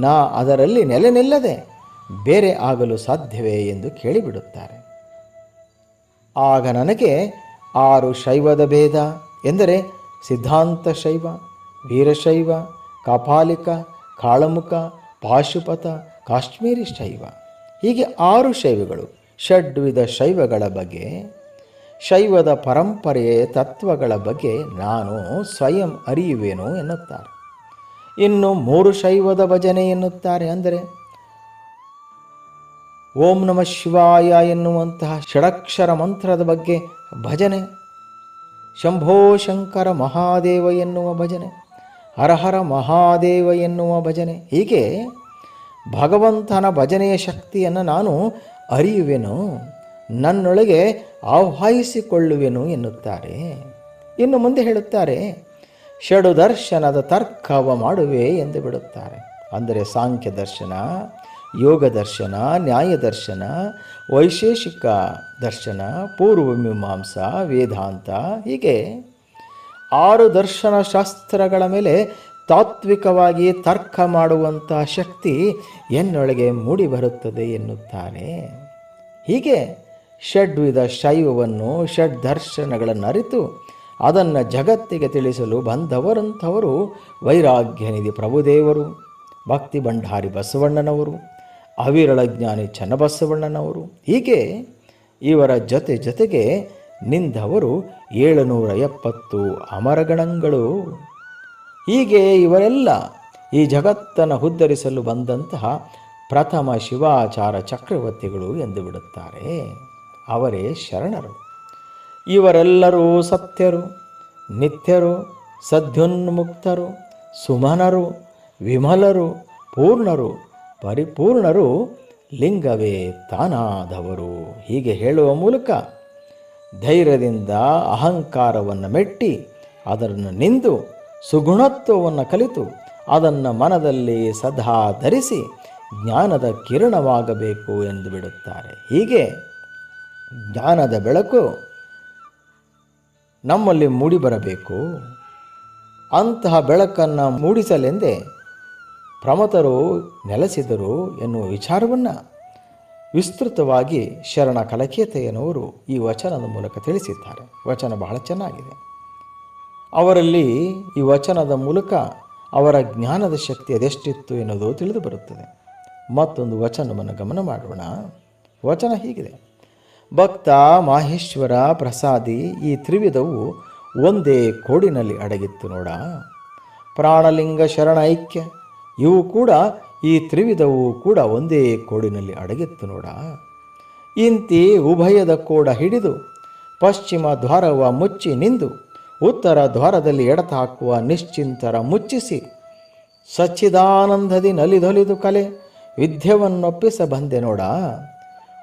ನಾ ಅದರಲ್ಲಿ ನೆಲೆ ನಿಲ್ಲದೆ ಬೇರೆ ಆಗಲು ಸಾಧ್ಯವೇ ಎಂದು ಕೇಳಿಬಿಡುತ್ತಾರೆ. ಆಗ ನನಗೆ 6 ಶೈವದ ಭೇದ ಎಂದರೆ ಸಿದ್ಧಾಂತ ಶೈವ, ವೀರಶೈವ, ಕಾಪಾಲಿಕ, ಕಾಳಮುಖ, ಪಾಶುಪತ, ಕಾಶ್ಮೀರಿ ಶೈವ, ಹೀಗೆ 6 ಶೈವಗಳು, ಷಡ್ವಿಧ ಶೈವಗಳ ಬಗ್ಗೆ, ಶೈವದ ಪರಂಪರೆಯ ತತ್ವಗಳ ಬಗ್ಗೆ ನಾನು ಸ್ವಯಂ ಅರಿಯುವೆನು ಎನ್ನುತ್ತಾರೆ. ಇನ್ನು 3 ಶೈವದ ಭಜನೆ ಎನ್ನುತ್ತಾರೆ. ಅಂದರೆ ಓಂ ನಮಃ ಶಿವಾಯ ಎನ್ನುವಂತಹ ಷಡಕ್ಷರ ಮಂತ್ರದ ಬಗ್ಗೆ ಭಜನೆ, ಶಂಭೋ ಶಂಕರ ಮಹಾದೇವ ಎನ್ನುವ ಭಜನೆ, ಹರಹರ ಮಹಾದೇವ ಎನ್ನುವ ಭಜನೆ, ಹೀಗೆ ಭಗವಂತನ ಭಜನೆಯ ಶಕ್ತಿಯನ್ನು ನಾನು ಅರಿಯುವೆನು, ನನ್ನೊಳಗೆ ಆಹ್ವಾನಿಸಿಕೊಳ್ಳುವೆನು ಎನ್ನುತ್ತಾರೆ. ಇನ್ನು ಮುಂದೆ ಹೇಳುತ್ತಾರೆ, ಷಡು ದರ್ಶನದ ತರ್ಕವ ಮಾಡುವೆ ಎಂದು ಬಿಡುತ್ತಾರೆ. ಅಂದರೆ ಸಾಂಖ್ಯ ದರ್ಶನ, ಯೋಗ ದರ್ಶನ, ನ್ಯಾಯ ದರ್ಶನ, ವೈಶೇಷಿಕ ದರ್ಶನ, ಪೂರ್ವ ಮೀಮಾಂಸಾ, ವೇದಾಂತ, ಹೀಗೆ 6 ದರ್ಶನ ಶಾಸ್ತ್ರಗಳ ಮೇಲೆ ತಾತ್ವಿಕವಾಗಿ ತರ್ಕ ಮಾಡುವಂಥ ಶಕ್ತಿ ಎನ್ನೊಳಗೆ ಮೂಡಿ ಬರುತ್ತದೆ ಎನ್ನುತ್ತಾರೆ. ಹೀಗೆ ಷಡ್ವಿಧ ಶೈವವನ್ನು, ಷಡ್ ದರ್ಶನಗಳನ್ನು ಅರಿತು ಅದನ್ನು ಜಗತ್ತಿಗೆ ತಿಳಿಸಲು ಬಂದವರಂಥವರು ವೈರಾಗ್ಯನಿಧಿ ಪ್ರಭುದೇವರು, ಭಕ್ತಿ ಭಂಡಾರಿ ಬಸವಣ್ಣನವರು, ಅವಿರಳ ಜ್ಞಾನಿ ಚನ್ನಬಸವಣ್ಣನವರು, ಹೀಗೆ ಇವರ ಜೊತೆಗೆ ನಿಂದವರು 770 ಅಮರಗಣಗಳು. ಹೀಗೆ ಇವರೆಲ್ಲ ಈ ಜಗತ್ತನ್ನು ಉದ್ಧರಿಸಲು ಬಂದಂತಹ ಪ್ರಥಮ ಶಿವಾಚಾರ ಚಕ್ರವರ್ತಿಗಳು ಎಂದು ಬಿಡುತ್ತಾರೆ. ಅವರೇ ಶರಣರು. ಇವರೆಲ್ಲರೂ ಸತ್ಯರು, ನಿತ್ಯರು, ಸದ್ಯೋನ್ಮುಕ್ತರು, ಸುಮನರು, ವಿಮಲರು, ಪೂರ್ಣರು, ಪರಿಪೂರ್ಣರು, ಲಿಂಗವೇ ತಾನಾದವರು. ಹೀಗೆ ಹೇಳುವ ಮೂಲಕ ಧೈರ್ಯದಿಂದ ಅಹಂಕಾರವನ್ನು ಮೆಟ್ಟಿ ಅದನ್ನು ನಿಂದು ಸುಗುಣತ್ವವನ್ನು ಕಲಿತು ಅದನ್ನು ಮನದಲ್ಲಿ ಸದಾ ಧರಿಸಿ ಜ್ಞಾನದ ಕಿರಣವಾಗಬೇಕು ಎಂದು ಬಿಡುತ್ತಾರೆ. ಹೀಗೆ ಜ್ಞಾನದ ಬೆಳಕು ನಮ್ಮಲ್ಲಿ ಮೂಡಿಬರಬೇಕು. ಅಂತಹ ಬೆಳಕನ್ನು ಮೂಡಿಸಲೆಂದೇ ಪ್ರಮಥರು ನೆಲೆಸಿದರು ಎನ್ನುವ ವಿಚಾರವನ್ನು ವಿಸ್ತೃತವಾಗಿ ಶರಣ ಕಲಕೇತಯ್ಯನವರು ಈ ವಚನದ ಮೂಲಕ ತಿಳಿಸಿದ್ದಾರೆ. ವಚನ ಬಹಳ ಚೆನ್ನಾಗಿದೆ. ಅವರಲ್ಲಿ ಈ ವಚನದ ಮೂಲಕ ಅವರ ಜ್ಞಾನದ ಶಕ್ತಿ ಅದೆಷ್ಟಿತ್ತು ಎನ್ನುವುದು ತಿಳಿದು ಬರುತ್ತದೆ. ಮತ್ತೊಂದು ವಚನವನ್ನು ಗಮನ ಮಾಡೋಣ. ವಚನ ಹೀಗಿದೆ: ಭಕ್ತ, ಮಾಹೇಶ್ವರ, ಪ್ರಸಾದಿ ಈ ತ್ರಿವಿಧವು ಒಂದೇ ಕೋಡಿನಲ್ಲಿ ಅಡಗಿತ್ತು ನೋಡ. ಪ್ರಾಣಲಿಂಗ, ಶರಣ, ಐಕ್ಯ ಇವು ಕೂಡ ಈ ತ್ರಿವಿಧವು ಕೂಡ ಒಂದೇ ಕೋಡಿನಲ್ಲಿ ಅಡಗಿತ್ತು ನೋಡ. ಇಂತಿ ಉಭಯದ ಕೋಡ ಹಿಡಿದು ಪಶ್ಚಿಮ ದ್ವಾರವ ಮುಚ್ಚಿ ನಿಂದು ಉತ್ತರ ದ್ವಾರದಲ್ಲಿ ಎಡತ ಹಾಕುವ ನಿಶ್ಚಿಂತರ ಮುಚ್ಚಿಸಿ ಸಚ್ಚಿದಾನಂದದಿ ನಲಿದೊಲಿದು ಕಲೆ ವಿದ್ಯವನ್ನೊಪ್ಪಿಸ ಬಂದೆ ನೋಡ.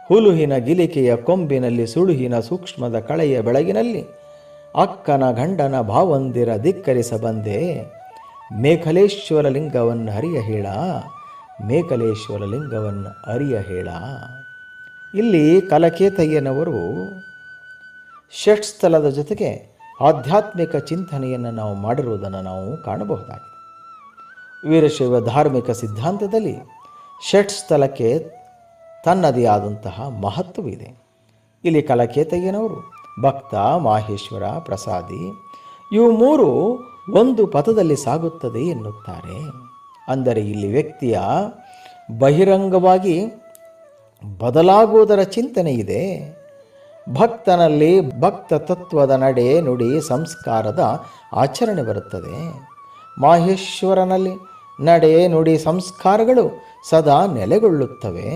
ಹುಲುಹಿನ ಗಿಲಿಕೆಯ ಕೊಂಬಿನಲ್ಲಿ ಸುಳುಹಿನ ಸೂಕ್ಷ್ಮದ ಕಳೆಯ ಬೆಳಗಿನಲ್ಲಿ ಅಕ್ಕನ ಗಂಡನ ಭಾವಂದಿರ ಧಿಕ್ಕರಿಸ ಬಂದೆ. ಮೇಖಲೇಶ್ವರ ಲಿಂಗವನ್ನು ಅರಿಯ ಹೇಳ, ಮೇಖಲೇಶ್ವರ ಲಿಂಗವನ್ನು ಅರಿಯ ಹೇಳ. ಇಲ್ಲಿ ಕಲಕೇತಯ್ಯನವರು ಷಟ್ಸ್ಥಲದ ಜೊತೆಗೆ ಆಧ್ಯಾತ್ಮಿಕ ಚಿಂತನೆಯನ್ನು ನಾವು ಮಾಡಿರುವುದನ್ನು ನಾವು ಕಾಣಬಹುದಾಗಿದೆ. ವೀರಶೈವ ಧಾರ್ಮಿಕ ಸಿದ್ಧಾಂತದಲ್ಲಿ ಷಟ್ಸ್ಥಲಕ್ಕೆ ತನ್ನದೇ ಆದಂತಹ ಮಹತ್ವವಿದೆ. ಇಲ್ಲಿ ಕಲಕೇತಯ್ಯನವರು ಭಕ್ತ, ಮಾಹೇಶ್ವರ, ಪ್ರಸಾದಿ ಇವು ಮೂರು ಒಂದು ಪಥದಲ್ಲಿ ಸಾಗುತ್ತದೆ ಎನ್ನುತ್ತಾರೆ. ಅಂದರೆ ಇಲ್ಲಿ ವ್ಯಕ್ತಿಯ ಬಹಿರಂಗವಾಗಿ ಬದಲಾಗುವುದರ ಚಿಂತನೆ ಇದೆ. ಭಕ್ತನಲ್ಲಿ ಭಕ್ತ ತತ್ವದ ನಡೆ, ನುಡಿ, ಸಂಸ್ಕಾರದ ಆಚರಣೆ ಬರುತ್ತದೆ. ಮಾಹೇಶ್ವರನಲ್ಲಿ ನಡೆ, ನುಡಿ, ಸಂಸ್ಕಾರಗಳು ಸದಾ ನೆಲೆಗೊಳ್ಳುತ್ತವೆ.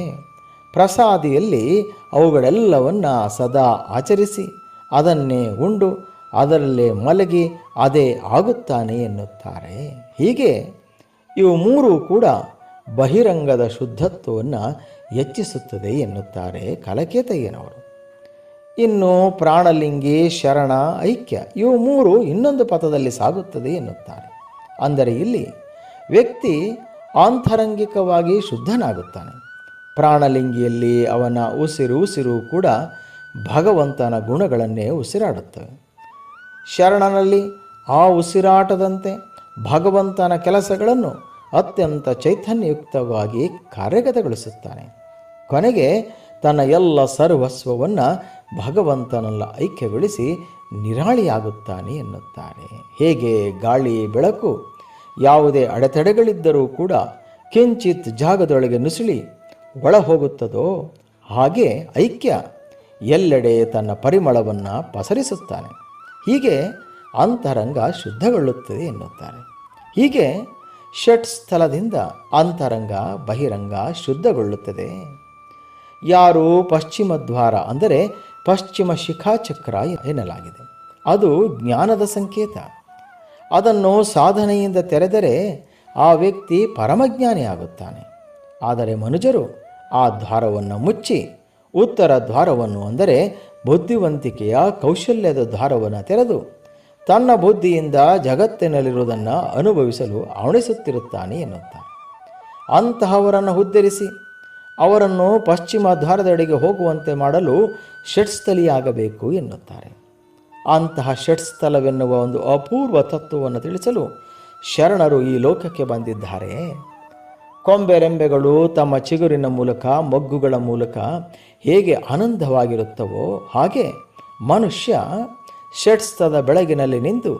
ಪ್ರಸಾದಿಯಲ್ಲಿ ಅವುಗಳೆಲ್ಲವನ್ನು ಸದಾ ಆಚರಿಸಿ ಅದನ್ನೇ ಉಂಡು ಅದರಲ್ಲೇ ಮಲಗಿ ಅದೇ ಆಗುತ್ತಾನೆ ಎನ್ನುತ್ತಾರೆ. ಹೀಗೆ ಇವು ಮೂರೂ ಕೂಡ ಬಹಿರಂಗದ ಶುದ್ಧತ್ವವನ್ನು ಹೆಚ್ಚಿಸುತ್ತದೆ ಎನ್ನುತ್ತಾರೆ ಕಲಕೇತಯ್ಯನವರು. ಇನ್ನು ಪ್ರಾಣಲಿಂಗಿ, ಶರಣ, ಐಕ್ಯ ಇವು ಮೂರು ಇನ್ನೊಂದು ಪಥದಲ್ಲಿ ಸಾಗುತ್ತದೆ ಎನ್ನುತ್ತಾರೆ. ಅಂದರೆ ಇಲ್ಲಿ ವ್ಯಕ್ತಿ ಆಂತರಂಗಿಕವಾಗಿ ಶುದ್ಧನಾಗುತ್ತಾನೆ. ಪ್ರಾಣಲಿಂಗಿಯಲ್ಲಿ ಅವನ ಉಸಿರು ಕೂಡ ಭಗವಂತನ ಗುಣಗಳನ್ನೇ ಉಸಿರಾಡುತ್ತವೆ. ಶರಣನಲ್ಲಿ ಆ ಉಸಿರಾಟದಂತೆ ಭಗವಂತನ ಕೆಲಸಗಳನ್ನು ಅತ್ಯಂತ ಚೈತನ್ಯಯುಕ್ತವಾಗಿ ಕಾರ್ಯಗತಗೊಳಿಸುತ್ತಾನೆ. ಕೊನೆಗೆ ತನ್ನ ಎಲ್ಲ ಸರ್ವಸ್ವವನ್ನು ಭಗವಂತನೆಲ್ಲ ಐಕ್ಯಗೊಳಿಸಿ ನಿರಾಳಿಯಾಗುತ್ತಾನೆ ಎನ್ನುತ್ತಾರೆ. ಹೇಗೆ ಗಾಳಿ ಬೆಳಕು ಯಾವುದೇ ಅಡೆತಡೆಗಳಿದ್ದರೂ ಕೂಡ ಕಿಂಚಿತ್ ಜಾಗದೊಳಗೆ ನುಸುಳಿ ಒಳ ಹೋಗುತ್ತದೋ ಹಾಗೆ ಐಕ್ಯ ಎಲ್ಲೆಡೆ ತನ್ನ ಪರಿಮಳವನ್ನು ಪಸರಿಸುತ್ತಾನೆ. ಹೀಗೆ ಅಂತರಂಗ ಶುದ್ಧಗೊಳ್ಳುತ್ತದೆ ಎನ್ನುತ್ತಾರೆ. ಹೀಗೆ ಷಟ್ ಸ್ಥಳದಿಂದ ಅಂತರಂಗ ಬಹಿರಂಗ ಶುದ್ಧಗೊಳ್ಳುತ್ತದೆ. ಯಾರು ಪಶ್ಚಿಮ ದ್ವಾರ ಅಂದರೆ ಪಶ್ಚಿಮ ಶಿಖಾಚಕ್ರ ಎನ್ನಲಾಗಿದೆ. ಅದು ಜ್ಞಾನದ ಸಂಕೇತ. ಅದನ್ನು ಸಾಧನೆಯಿಂದ ತೆರೆದರೆ ಆ ವ್ಯಕ್ತಿ ಪರಮಜ್ಞಾನಿಯಾಗುತ್ತಾನೆ. ಆದರೆ ಮನುಜರು ಆ ದ್ವಾರವನ್ನು ಮುಚ್ಚಿ ಉತ್ತರ ದ್ವಾರವನ್ನು ಅಂದರೆ ಬುದ್ಧಿವಂತಿಕೆಯ ಕೌಶಲ್ಯದ ದ್ವಾರವನ್ನು ತೆರೆದು ತನ್ನ ಬುದ್ಧಿಯಿಂದ ಜಗತ್ತಿನಲ್ಲಿರುವುದನ್ನು ಅನುಭವಿಸಲು ಅವಣಿಸುತ್ತಿರುತ್ತಾನೆ ಎನ್ನುತ್ತಾರೆ. ಅಂತಹವರನ್ನು ಉದ್ಧರಿಸಿ ಅವರನ್ನು ಪಶ್ಚಿಮ ದ್ವಾರದೆಡೆಗೆ ಹೋಗುವಂತೆ ಮಾಡಲು ಷಟ್ಸ್ಥಲಿಯಾಗಬೇಕು ಎನ್ನುತ್ತಾರೆ. ಅಂತಹ ಷಟ್ಸ್ಥಲವೆನ್ನುವ ಒಂದು ಅಪೂರ್ವ ತತ್ವವನ್ನು ತಿಳಿಸಲು ಶರಣರು ಈ ಲೋಕಕ್ಕೆ ಬಂದಿದ್ದಾರೆ. ಕೊಂಬೆರೆಂಬೆಗಳು ತಮ್ಮ ಚಿಗುರಿನ ಮೂಲಕ ಮೊಗ್ಗುಗಳ ಮೂಲಕ ಹೇಗೆ ಆನಂದವಾಗಿರುತ್ತವೋ ಹಾಗೆ ಮನುಷ್ಯ ಷಟ್ಸ್ಥದ ಬೆಳಗಿನಲ್ಲಿ ನಿಂತು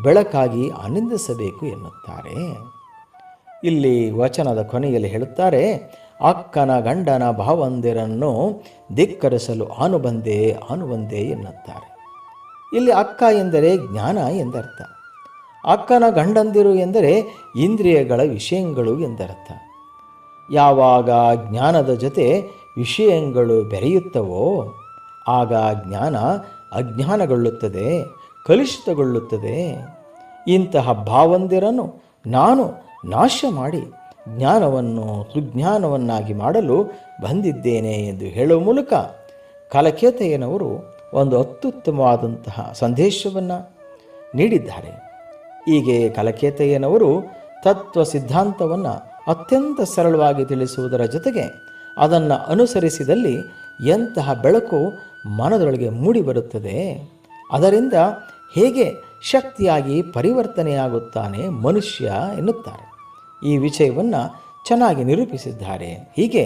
ಬೆಳಕಾಗಿ ಆನಂದಿಸಬೇಕು ಎನ್ನುತ್ತಾರೆ. ಇಲ್ಲಿ ವಚನದ ಕೊನೆಯಲ್ಲಿ ಹೇಳುತ್ತಾರೆ, ಅಕ್ಕನ ಗಂಡನ ಭಾವಂದಿರನ್ನು ಧಿಕ್ಕರಿಸಲು ಆನುಬಂದೆ ಎನ್ನುತ್ತಾರೆ. ಇಲ್ಲಿ ಅಕ್ಕ ಎಂದರೆ ಜ್ಞಾನ ಎಂದರ್ಥ. ಅಕ್ಕನ ಗಂಡಂದಿರು ಎಂದರೆ ಇಂದ್ರಿಯಗಳ ವಿಷಯಗಳು ಎಂದರ್ಥ. ಯಾವಾಗ ಜ್ಞಾನದ ಜೊತೆ ವಿಷಯಗಳು ಬೆರೆಯುತ್ತವೋ ಆಗ ಜ್ಞಾನ ಅಜ್ಞಾನಗೊಳ್ಳುತ್ತದೆ, ಕಲುಷಿತಗೊಳ್ಳುತ್ತದೆ. ಇಂತಹ ಭಾವಂದಿರನ್ನು ನಾನು ನಾಶ ಮಾಡಿ ಜ್ಞಾನವನ್ನು ಸುಜ್ಞಾನವನ್ನಾಗಿ ಮಾಡಲು ಬಂದಿದ್ದೇನೆ ಎಂದು ಹೇಳುವ ಮೂಲಕ ಕಲಕೇತಯ್ಯನವರು ಒಂದು ಅತ್ಯುತ್ತಮವಾದಂತಹ ಸಂದೇಶವನ್ನು ನೀಡಿದ್ದಾರೆ. ಹೀಗೆ ಕಲಕೇತಯ್ಯನವರು ತತ್ವ ಸಿದ್ಧಾಂತವನ್ನು ಅತ್ಯಂತ ಸರಳವಾಗಿ ತಿಳಿಸುವುದರ ಜೊತೆಗೆ ಅದನ್ನು ಅನುಸರಿಸಿದಲ್ಲಿ ಎಂತಹ ಬೆಳಕು ಮನದೊಳಗೆ ಮೂಡಿಬರುತ್ತದೆ, ಅದರಿಂದ ಹೇಗೆ ಶಕ್ತಿಯಾಗಿ ಪರಿವರ್ತನೆಯಾಗುತ್ತಾನೆ ಮನುಷ್ಯ ಎನ್ನುತ್ತಾರೆ. ಈ ವಿಷಯವನ್ನು ಚೆನ್ನಾಗಿ ನಿರೂಪಿಸಿದ್ದಾರೆ. ಹೀಗೆ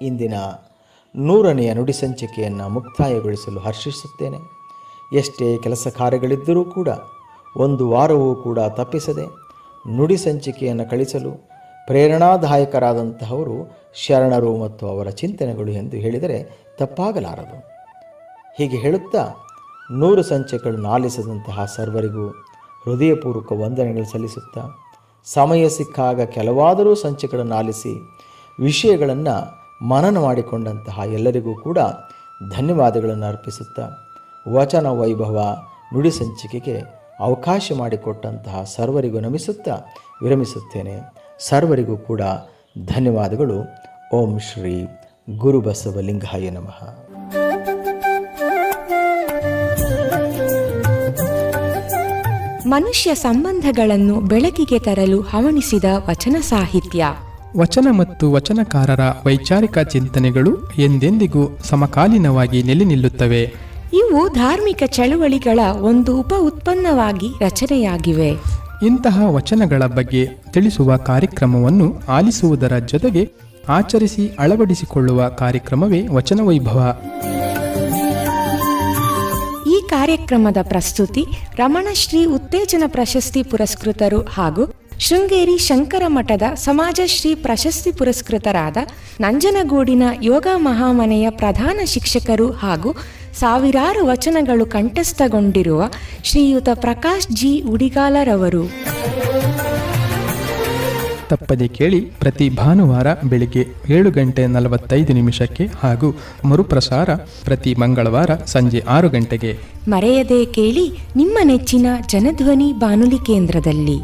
ಇಂದಿನ 100ನೆಯ ನುಡಿ ಸಂಚಿಕೆಯನ್ನು ಮುಕ್ತಾಯಗೊಳಿಸಲು ಹರ್ಷಿಸುತ್ತೇನೆ. ಎಷ್ಟೇ ಕೆಲಸ ಕಾರ್ಯಗಳಿದ್ದರೂ ಕೂಡ ಒಂದು ವಾರವೂ ಕೂಡ ತಪ್ಪಿಸದೆ ನುಡಿ ಸಂಚಿಕೆಯನ್ನು ಕಳಿಸಲು ಪ್ರೇರಣಾದಾಯಕರಾದಂತಹವರು ಶರಣರು ಮತ್ತು ಅವರ ಚಿಂತನೆಗಳು ಎಂದು ಹೇಳಿದರೆ ತಪ್ಪಾಗಲಾರದು. ಹೀಗೆ ಹೇಳುತ್ತಾ 100 ಸಂಚಿಕೆಗಳನ್ನು ಆಲಿಸಿದಂತಹ ಸರ್ವರಿಗೂ ಹೃದಯಪೂರ್ವಕ ವಂದನೆಗಳು ಸಲ್ಲಿಸುತ್ತಾ, ಸಮಯ ಸಿಕ್ಕಾಗ ಕೆಲವಾದರೂ ಸಂಚಿಕೆಗಳನ್ನು ಆಲಿಸಿ ವಿಷಯಗಳನ್ನು ಮನನ ಮಾಡಿಕೊಂಡಂತಹ ಎಲ್ಲರಿಗೂ ಕೂಡ ಧನ್ಯವಾದಗಳನ್ನು ಅರ್ಪಿಸುತ್ತಾ, ವಚನ ವೈಭವ ನುಡಿ ಸಂಚಿಕೆಗೆ ಅವಕಾಶ ಮಾಡಿಕೊಟ್ಟಂತಹ ಸರ್ವರಿಗೂ ನಮಿಸುತ್ತಾ ವಿರಮಿಸುತ್ತೇನೆ. ಸರ್ವರಿಗೂ ಕೂಡ ಧನ್ಯವಾದಗಳು. ಓಂ ಶ್ರೀ ಗುರುಬಸವಲಿಂಗಾಯ ನಮಃ. ಮನುಷ್ಯ ಸಂಬಂಧಗಳನ್ನು ಬೆಳಕಿಗೆ ತರಲು ಹವಣಿಸಿದ ವಚನ ಸಾಹಿತ್ಯ. ವಚನ ಮತ್ತು ವಚನಕಾರರ ವೈಚಾರಿಕ ಚಿಂತನೆಗಳು ಎಂದೆಂದಿಗೂ ಸಮಕಾಲೀನವಾಗಿ ನೆಲೆ ನಿಲ್ಲುತ್ತವೆ. ಇವು ಧಾರ್ಮಿಕ ಚಳುವಳಿಗಳ ಒಂದು ಉಪ ಉತ್ಪನ್ನವಾಗಿ ರಚನೆಯಾಗಿವೆ. ಇಂತಹ ವಚನಗಳ ಬಗ್ಗೆ ತಿಳಿಸುವ ಕಾರ್ಯಕ್ರಮವನ್ನು ಆಲಿಸುವುದರ ಜೊತೆಗೆ ಆಚರಿಸಿ ಅಳವಡಿಸಿಕೊಳ್ಳುವ ಕಾರ್ಯಕ್ರಮವೇ ವಚನ ವೈಭವ. ಈ ಕಾರ್ಯಕ್ರಮದ ಪ್ರಸ್ತುತಿ ರಮಣಶ್ರೀ ಉತ್ತೇಜನ ಪ್ರಶಸ್ತಿ ಪುರಸ್ಕೃತರು ಹಾಗೂ ಶೃಂಗೇರಿ ಶಂಕರ ಮಠದ ಸಮಾಜಶ್ರೀ ಪ್ರಶಸ್ತಿ ಪುರಸ್ಕೃತರಾದ ನಂಜನಗೂಡಿನ ಯೋಗ ಮಹಾಮನೆಯ ಪ್ರಧಾನ ಶಿಕ್ಷಕರು ಹಾಗೂ ಸಾವಿರಾರು ವಚನಗಳು ಕಂಠಸ್ಥಗೊಂಡಿರುವ ಶ್ರೀಯುತ ಪ್ರಕಾಶ್ ಜಿ ಉಡಿಗಾಲರವರು. ತಪ್ಪದೆ ಕೇಳಿ. ಪ್ರತಿ ಭಾನುವಾರ ಬೆಳಿಗ್ಗೆ 7:45 ಹಾಗೂ ಮರುಪ್ರಸಾರ ಪ್ರತಿ ಮಂಗಳವಾರ ಸಂಜೆ 6 ಗಂಟೆಗೆ. ಮರೆಯದೆ ಕೇಳಿ ನಿಮ್ಮ ನೆಚ್ಚಿನ ಜನಧ್ವನಿ ಬಾನುಲಿ ಕೇಂದ್ರದಲ್ಲಿ.